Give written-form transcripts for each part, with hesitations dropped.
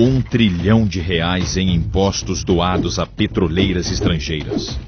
R$ 1 trilhão em impostos doados a petroleiras estrangeiras.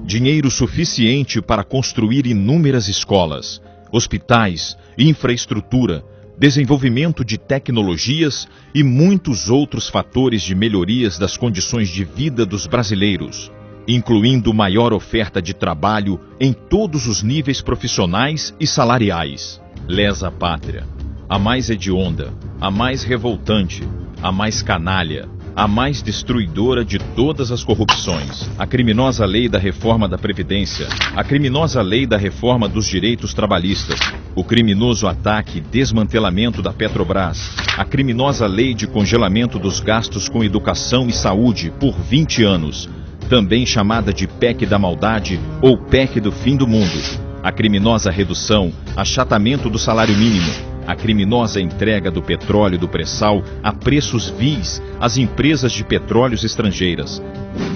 Dinheiro suficiente para construir inúmeras escolas, hospitais, infraestrutura, desenvolvimento de tecnologias e muitos outros fatores de melhorias das condições de vida dos brasileiros, incluindo maior oferta de trabalho em todos os níveis profissionais e salariais. Lesa pátria, a mais hedionda, a mais revoltante, a mais canalha, a mais destruidora de todas as corrupções. A criminosa lei da reforma da Previdência, a criminosa lei da reforma dos direitos trabalhistas, o criminoso ataque e desmantelamento da Petrobras, a criminosa lei de congelamento dos gastos com educação e saúde por 20 anos, também chamada de PEC da maldade ou PEC do fim do mundo, a criminosa redução, achatamento do salário mínimo, a criminosa entrega do petróleo do pré-sal a preços vis às empresas de petróleos estrangeiras,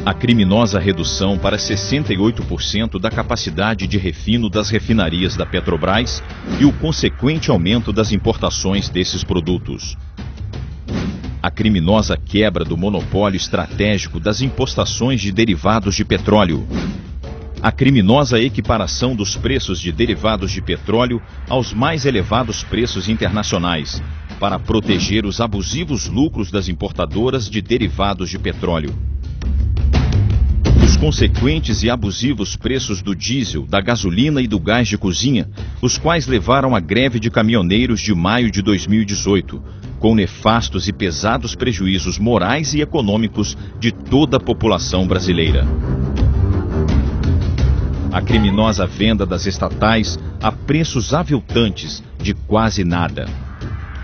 a criminosa redução para 68% da capacidade de refino das refinarias da Petrobras e o consequente aumento das importações desses produtos, a criminosa quebra do monopólio estratégico das importações de derivados de petróleo, a criminosa equiparação dos preços de derivados de petróleo aos mais elevados preços internacionais, para proteger os abusivos lucros das importadoras de derivados de petróleo. Os consequentes e abusivos preços do diesel, da gasolina e do gás de cozinha, os quais levaram à greve de caminhoneiros de maio de 2018, com nefastos e pesados prejuízos morais e econômicos de toda a população brasileira. A criminosa venda das estatais a preços aviltantes de quase nada.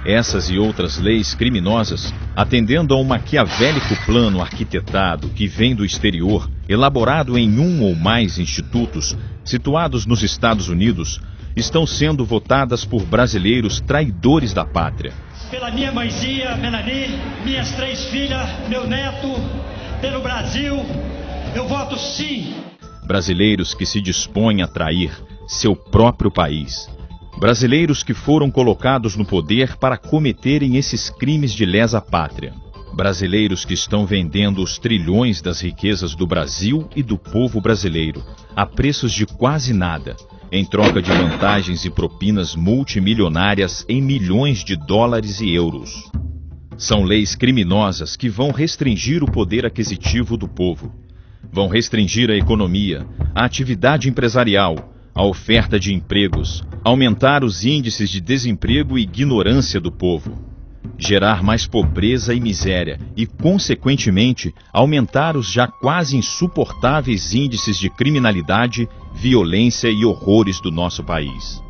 Essas e outras leis criminosas, atendendo a um maquiavélico plano arquitetado que vem do exterior, elaborado em um ou mais institutos situados nos Estados Unidos, estão sendo votadas por brasileiros traidores da pátria. Pela minha mãezinha, Melanie, minhas 3 filhas, meu neto, pelo Brasil, eu voto sim. Brasileiros que se dispõem a trair seu próprio país. Brasileiros que foram colocados no poder para cometerem esses crimes de lesa pátria. Brasileiros que estão vendendo os trilhões das riquezas do Brasil e do povo brasileiro a preços de quase nada, em troca de vantagens e propinas multimilionárias em milhões de dólares e euros. São leis criminosas que vão restringir o poder aquisitivo do povo. Vão restringir a economia, a atividade empresarial, a oferta de empregos, aumentar os índices de desemprego e ignorância do povo, gerar mais pobreza e miséria e, consequentemente, aumentar os já quase insuportáveis índices de criminalidade, violência e horrores do nosso país.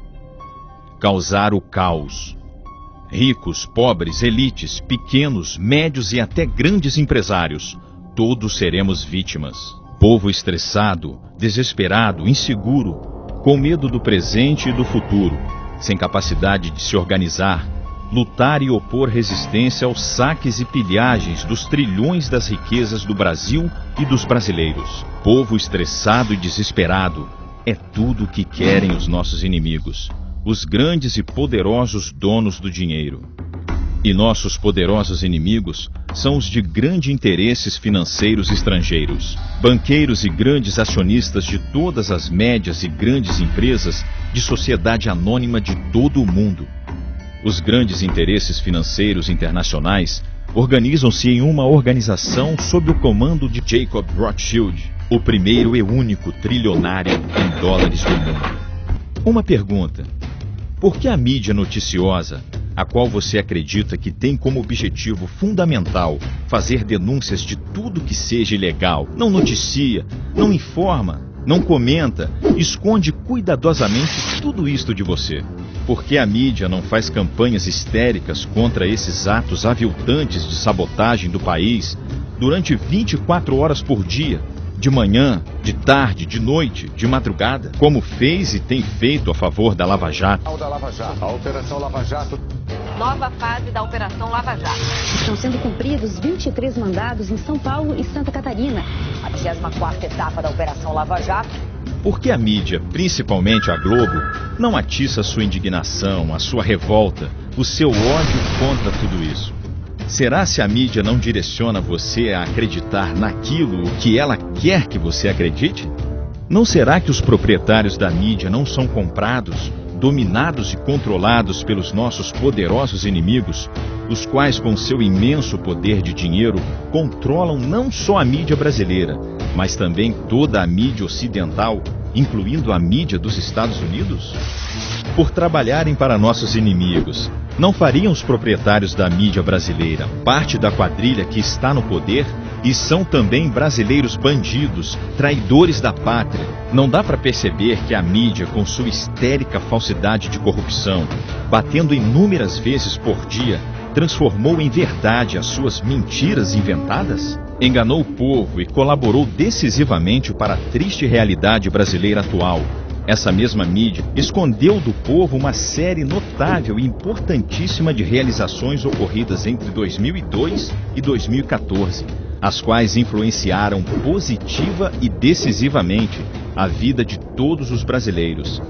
Causar o caos. Ricos, pobres, elites, pequenos, médios e até grandes empresários, todos seremos vítimas. Povo estressado, desesperado, inseguro, com medo do presente e do futuro, sem capacidade de se organizar, lutar e opor resistência aos saques e pilhagens dos trilhões das riquezas do Brasil e dos brasileiros. Povo estressado e desesperado é tudo o que querem os nossos inimigos, os grandes e poderosos donos do dinheiro. E nossos poderosos inimigos são os de grandes interesses financeiros estrangeiros, banqueiros e grandes acionistas de todas as médias e grandes empresas de sociedade anônima de todo o mundo. Os grandes interesses financeiros internacionais organizam-se em uma organização sob o comando de Jacob Rothschild, o primeiro e único trilionário em dólares do mundo. Uma pergunta: por que a mídia noticiosa, a qual você acredita que tem como objetivo fundamental fazer denúncias de tudo que seja ilegal, não noticia, não informa, não comenta, esconde cuidadosamente tudo isto de você? Por que a mídia não faz campanhas histéricas contra esses atos aviltantes de sabotagem do país durante 24 horas por dia, de manhã, de tarde, de noite, de madrugada, como fez e tem feito a favor da Lava Jato? A Operação Lava Jato. Nova fase da Operação Lava Jato. Estão sendo cumpridos 23 mandados em São Paulo e Santa Catarina. A 24ª etapa da Operação Lava Jato. Por que a mídia, principalmente a Globo, não atiça a sua indignação, a sua revolta, o seu ódio contra tudo isso? Será se a mídia não direciona você a acreditar naquilo que ela quer que você acredite? Não será que os proprietários da mídia não são comprados, dominados e controlados pelos nossos poderosos inimigos, os quais, com seu imenso poder de dinheiro, controlam não só a mídia brasileira, mas também toda a mídia ocidental, incluindo a mídia dos Estados Unidos? Por trabalharem para nossos inimigos, não fariam os proprietários da mídia brasileira parte da quadrilha que está no poder e são também brasileiros bandidos, traidores da pátria? Não dá para perceber que a mídia, com sua histérica falsidade de corrupção, batendo inúmeras vezes por dia, transformou em verdade as suas mentiras inventadas? Enganou o povo e colaborou decisivamente para a triste realidade brasileira atual. Essa mesma mídia escondeu do povo uma série notável e importantíssima de realizações ocorridas entre 2002 e 2014, as quais influenciaram positiva e decisivamente a vida de todos os brasileiros.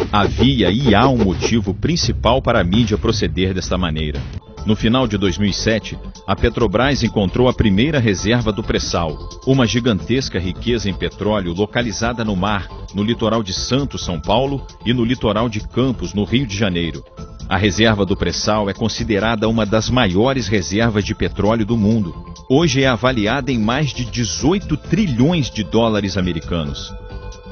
Havia e há um motivo principal para a mídia proceder desta maneira. No final de 2007, a Petrobras encontrou a primeira reserva do pré-sal, uma gigantesca riqueza em petróleo localizada no mar, no litoral de Santos, São Paulo, e no litoral de Campos, no Rio de Janeiro. A reserva do pré-sal é considerada uma das maiores reservas de petróleo do mundo. Hoje é avaliada em mais de 18 trilhões de dólares americanos,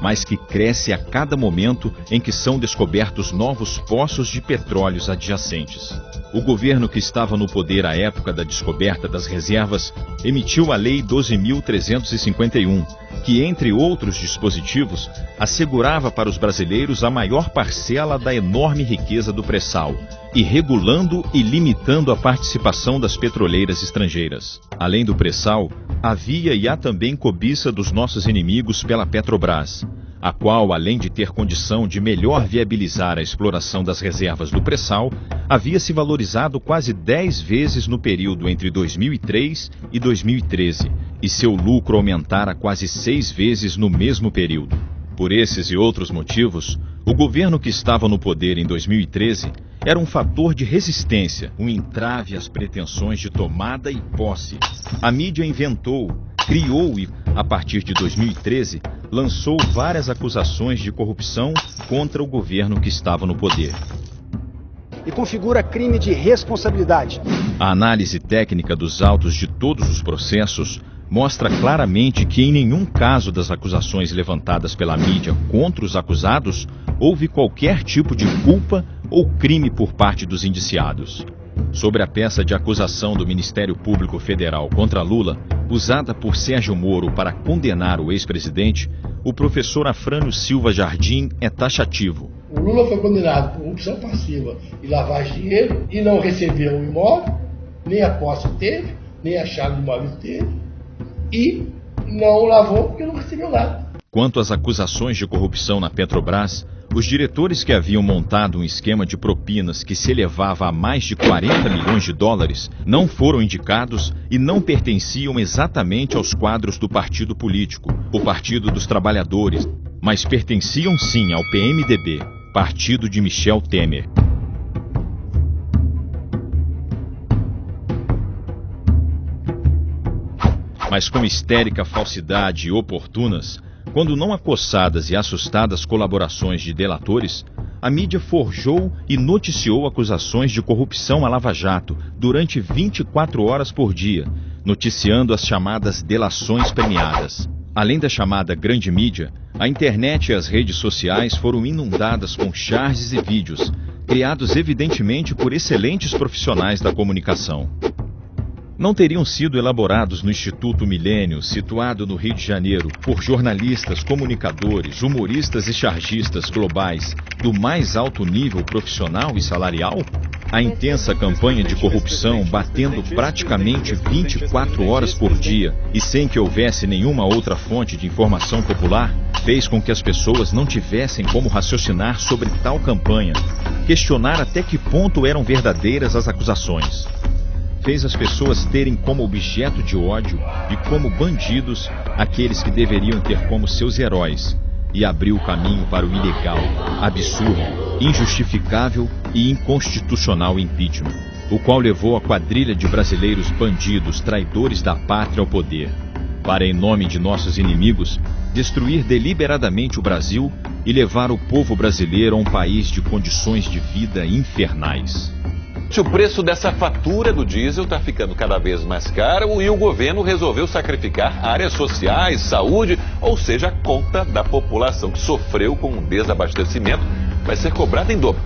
mas que cresce a cada momento em que são descobertos novos poços de petróleos adjacentes. O governo que estava no poder à época da descoberta das reservas emitiu a Lei 12.351, que, entre outros dispositivos, assegurava para os brasileiros a maior parcela da enorme riqueza do pré-sal, e regulando e limitando a participação das petroleiras estrangeiras. Além do pré-sal, havia e há também cobiça dos nossos inimigos pela Petrobras, a qual, além de ter condição de melhor viabilizar a exploração das reservas do pré-sal, havia se valorizado quase 10 vezes no período entre 2003 e 2013, e seu lucro aumentara quase 6 vezes no mesmo período. Por esses e outros motivos, o governo que estava no poder em 2013 era um fator de resistência, um entrave às pretensões de tomada e posse. A mídia inventou, criou e, a partir de 2013, lançou várias acusações de corrupção contra o governo que estava no poder. E configura crime de responsabilidade. A análise técnica dos autos de todos os processos mostra claramente que em nenhum caso das acusações levantadas pela mídia contra os acusados houve qualquer tipo de culpa ou crime por parte dos indiciados. Sobre a peça de acusação do Ministério Público Federal contra Lula, usada por Sérgio Moro para condenar o ex-presidente, o professor Afrânio Silva Jardim é taxativo. O Lula foi condenado por corrupção passiva e lavagem de dinheiro e não recebeu o imóvel, nem a posse teve, nem a chave do imóvel teve, e não lavou porque não recebeu nada. Quanto às acusações de corrupção na Petrobras, os diretores que haviam montado um esquema de propinas que se elevava a mais de 40 milhões de dólares não foram indicados e não pertenciam exatamente aos quadros do partido político, o Partido dos Trabalhadores, mas pertenciam sim ao PMDB, partido de Michel Temer. Mas com histérica falsidade e oportunas, quando não acossadas e assustadas colaborações de delatores, a mídia forjou e noticiou acusações de corrupção à Lava Jato durante 24 horas por dia, noticiando as chamadas delações premiadas. Além da chamada grande mídia, a internet e as redes sociais foram inundadas com charges e vídeos, criados evidentemente por excelentes profissionais da comunicação. Não teriam sido elaborados no Instituto Milênio, situado no Rio de Janeiro, por jornalistas, comunicadores, humoristas e chargistas globais do mais alto nível profissional e salarial? A intensa campanha de corrupção, batendo praticamente 24 horas por dia e sem que houvesse nenhuma outra fonte de informação popular, fez com que as pessoas não tivessem como raciocinar sobre tal campanha, questionar até que ponto eram verdadeiras as acusações. Fez as pessoas terem como objeto de ódio e como bandidos aqueles que deveriam ter como seus heróis, e abriu o caminho para o ilegal, absurdo, injustificável e inconstitucional impeachment. o qual levou a quadrilha de brasileiros bandidos, traidores da pátria ao poder, para, em nome de nossos inimigos, destruir deliberadamente o Brasil e levar o povo brasileiro a um país de condições de vida infernais. O preço dessa fatura do diesel está ficando cada vez mais caro e o governo resolveu sacrificar áreas sociais, saúde, ou seja, a conta da população que sofreu com o desabastecimento vai ser cobrada em dobro.